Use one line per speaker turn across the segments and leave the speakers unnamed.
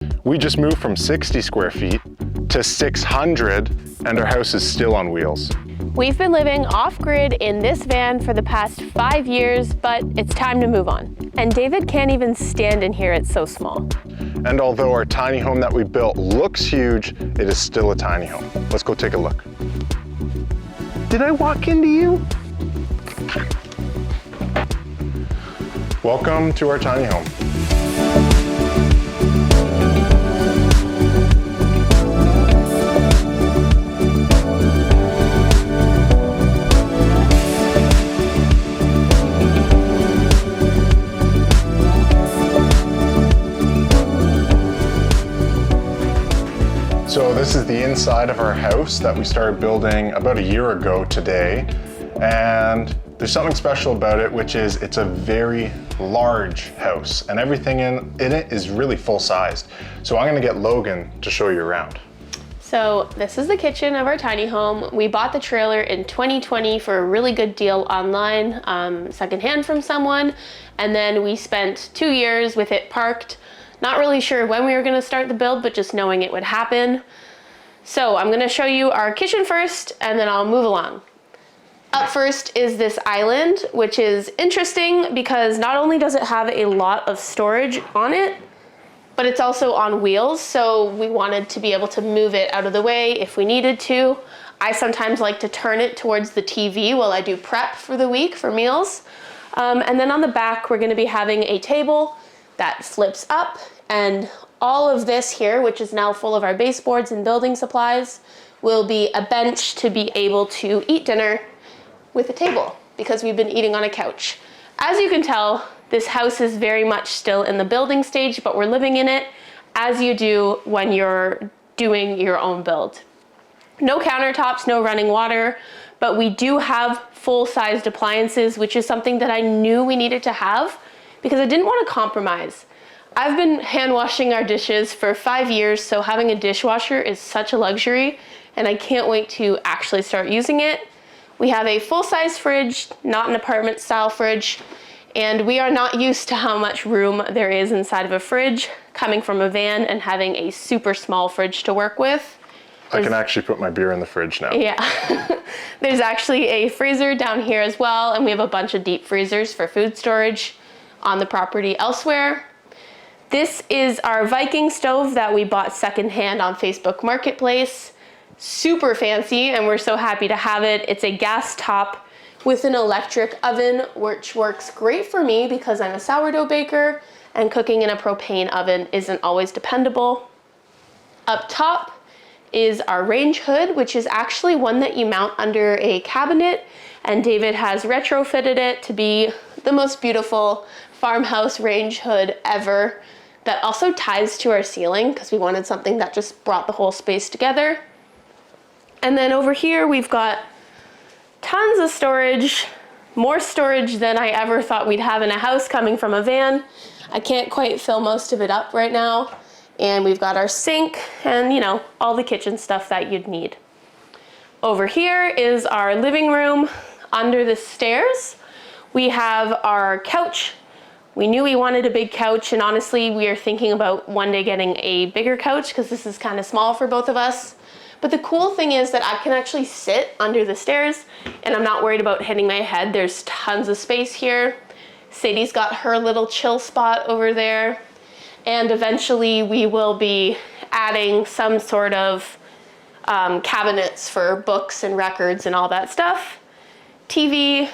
We just moved from 60 square feet to 600, and our house is still on wheels.
We've been living off-grid in this van for the past 5 years, but it's time to move on. And David can't even stand in here, it's so small.
And although our tiny home that we built looks huge, it is still a tiny home. Let's go take a look. Did I walk into you? Welcome to our tiny home. So this is the inside of our house that we started building about a year ago today. And there's something special about it, which is it's a very large house and everything in it is really full sized. So I'm gonna get Logan to show you around.
So this is the kitchen of our tiny home. We bought the trailer in 2020 for a really good deal online, secondhand from someone. And then we spent 2 years with it parked. Not really sure when we were gonna start the build, but just knowing it would happen. So I'm gonna show you our kitchen first, and then I'll move along. Up first is this island, which is interesting because not only does it have a lot of storage on it, but it's also on wheels. So we wanted to be able to move it out of the way if we needed to. I sometimes like to turn it towards the TV while I do prep for the week for meals. And then on the back, we're gonna be having a table that flips up, and all of this here, which is now full of our baseboards and building supplies, will be a bench to be able to eat dinner with a table because we've been eating on a couch. As you can tell, this house is very much still in the building stage, but we're living in it as you do when you're doing your own build. No countertops, no running water, but we do have full-sized appliances, which is something that I knew we needed to have because I didn't want to compromise. I've been hand washing our dishes for 5 years, so having a dishwasher is such a luxury, and I can't wait to actually start using it. We have a full-size fridge, not an apartment style fridge, and we are not used to how much room there is inside of a fridge, coming from a van and having a super small fridge to work with.
I can actually put my beer in the fridge now.
Yeah. There's actually a freezer down here as well, and we have a bunch of deep freezers for food storage on the property elsewhere. This is our Viking stove that we bought secondhand on Facebook Marketplace. Super fancy, and we're so happy to have it. It's a gas top with an electric oven, which works great for me because I'm a sourdough baker and cooking in a propane oven isn't always dependable. Up top is our range hood, which is actually one that you mount under a cabinet, and David has retrofitted it to be the most beautiful farmhouse range hood ever that also ties to our ceiling because we wanted something that just brought the whole space together. And then over here we've got tons of storage, more storage than I ever thought we'd have in a house coming from a van. I can't quite fill most of it up right now. And we've got our sink and, you know, all the kitchen stuff that you'd need. Over here is our living room. Under the stairs, we have our couch. We knew we wanted a big couch, and honestly, we are thinking about one day getting a bigger couch because this is kind of small for both of us. But the cool thing is that I can actually sit under the stairs and I'm not worried about hitting my head. There's tons of space here. Sadie's got her little chill spot over there. And eventually we will be adding some sort of cabinets for books and records and all that stuff. TV,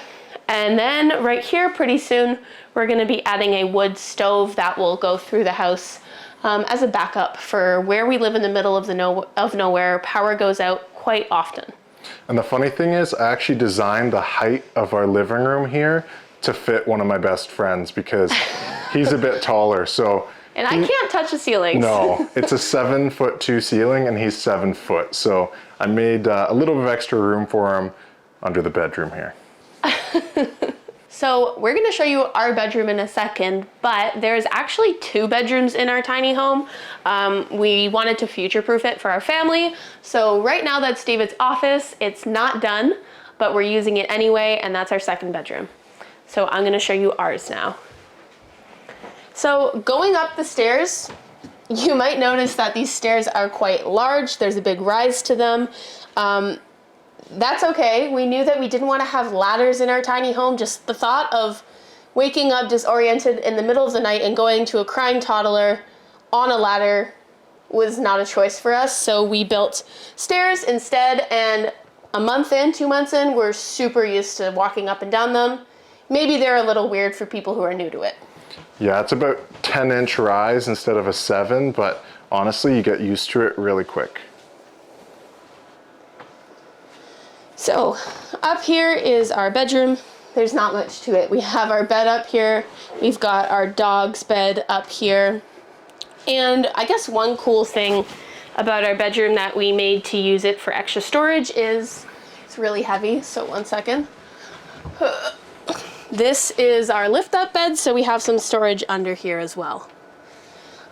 and then right here pretty soon we're gonna be adding a wood stove that will go through the house as a backup for where we live in the middle of nowhere. Power goes out quite often.
And the funny thing is, I actually designed the height of our living room here to fit one of my best friends because he's a bit taller. So
and I can't touch the ceilings.
No, it's a 7'2" ceiling and he's 7 foot. So I made a little bit of extra room for him under the bedroom here.
So we're gonna show you our bedroom in a second, but there's actually 2 bedrooms in our tiny home. We wanted to future-proof it for our family. So right now that's David's office. It's not done, but we're using it anyway, and that's our 2nd bedroom. So I'm gonna show you ours now. So going up the stairs, You might notice that these stairs are quite large. There's a big rise to them. That's okay. We knew that we didn't want to have ladders in our tiny home. Just the thought of waking up disoriented in the middle of the night and going to a crying toddler on a ladder was not a choice for us. So we built stairs instead, and a month in, 2 months in, we're super used to walking up and down them. Maybe they're a little weird for people who are new to it.
Yeah, it's about 10-inch rise instead of a 7, but honestly, you get used to it really quick.
So up here is our bedroom. There's not much to it. We have our bed up here. We've got our dog's bed up here. And I guess one cool thing about our bedroom that we made to use it for extra storage is, it's really heavy, so 1 second. This is our lift up bed, so we have some storage under here as well.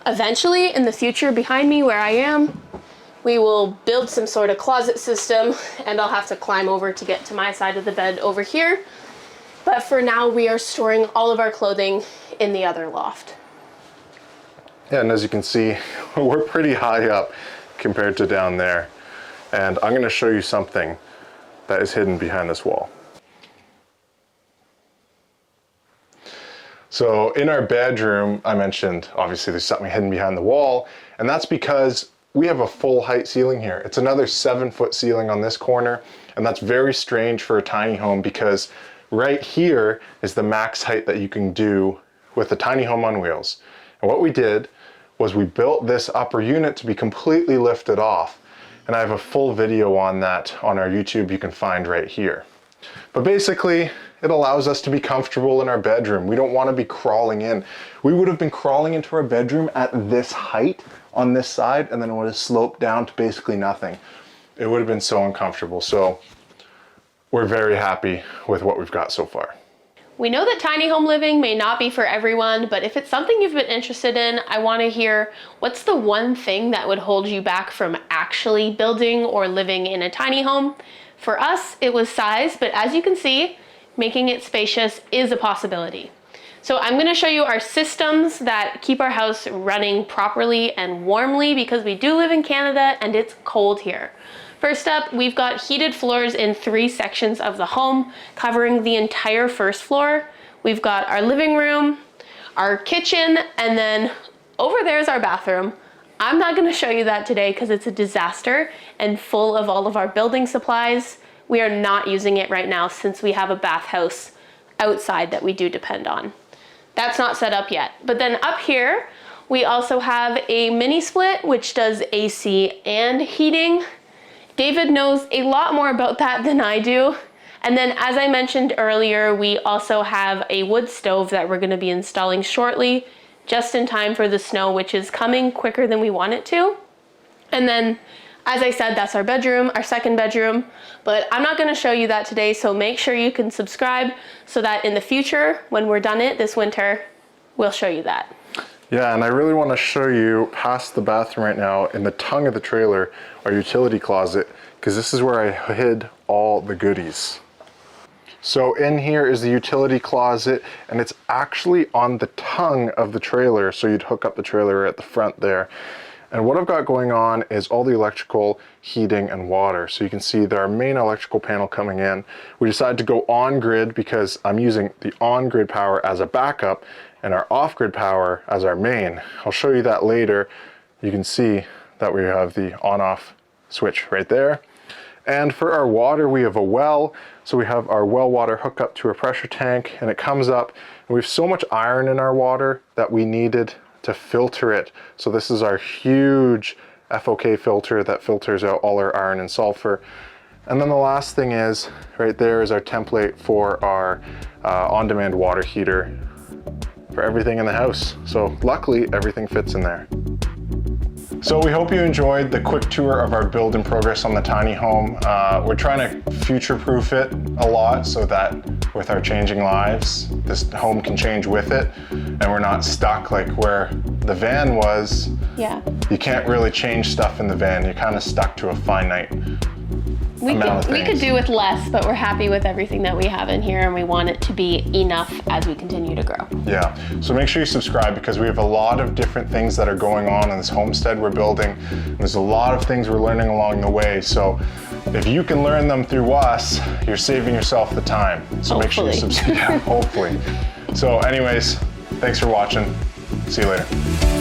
Eventually, in the future, behind me where I am, we will build some sort of closet system, and I'll have to climb over to get to my side of the bed over here. But for now, we are storing all of our clothing in the other loft.
Yeah, and as you can see, we're pretty high up compared to down there. And I'm gonna show you something that is hidden behind this wall. So in our bedroom, I mentioned, obviously there's something hidden behind the wall, and that's because we have a full height ceiling here. It's another 7-foot ceiling on this corner, and that's very strange for a tiny home because right here is the max height that you can do with a tiny home on wheels. And what we did was we built this upper unit to be completely lifted off. And I have a full video on that on our YouTube you can find right here. But basically, it allows us to be comfortable in our bedroom. We don't want to be crawling in. We would have been crawling into our bedroom at this height on this side, and then it would have sloped down to basically nothing. It would have been so uncomfortable. So we're very happy with what we've got so far.
We know that tiny home living may not be for everyone, but if it's something you've been interested in, I want to hear what's the one thing that would hold you back from actually building or living in a tiny home. For us, it was size, but as you can see, making it spacious is a possibility. So I'm going to show you our systems that keep our house running properly and warmly because we do live in Canada and it's cold here. First up, we've got heated floors in 3 sections of the home, covering the entire first floor. We've got our living room, our kitchen, and then over there is our bathroom. I'm not going to show you that today because it's a disaster and full of all of our building supplies. We are not using it right now since we have a bathhouse outside that we do depend on. That's not set up yet. But then up here, we also have a mini split, which does AC and heating. David knows a lot more about that than I do. And then as I mentioned earlier, we also have a wood stove that we're gonna be installing shortly, just in time for the snow, which is coming quicker than we want it to. And then, as I said, that's our bedroom, our second bedroom, but I'm not gonna show you that today, so make sure you can subscribe so that in the future, when we're done it this winter, we'll show you that.
Yeah, and I really want to show you past the bathroom right now in the tongue of the trailer, our utility closet, because this is where I hid all the goodies. So in here is the utility closet, and it's actually on the tongue of the trailer, so you'd hook up the trailer at the front there. And what I've got going on is all the electrical, heating, and water. So you can see our main electrical panel coming in. We decided to go on grid because I'm using the on grid power as a backup and our off grid power as our main. I'll show you that later. You can see that we have the on off switch right there. And for our water, we have a well. So we have our well water hooked up to a pressure tank, and it comes up, and we have so much iron in our water that we needed to filter it. So this is our huge FOK filter that filters out all our iron and sulfur. And then the last thing is, right there is our template for our on-demand water heater for everything in the house. So luckily, everything fits in there. So we hope you enjoyed the quick tour of our build in progress on the tiny home. We're trying to future-proof it a lot so that with our changing lives, this home can change with it, and we're not stuck like where the van was.
Yeah.
You can't really change stuff in the van. You're kind of stuck to a finite amount of things.
We could do with less, but we're happy with everything that we have in here, and we want it to be enough as we continue to grow.
Yeah, so make sure you subscribe because we have a lot of different things that are going on in this homestead we're building. There's a lot of things we're learning along the way, so if you can learn them through us, you're saving yourself the time. So make sure you subscribe. Yeah, hopefully. So anyways, thanks for watching. See you later.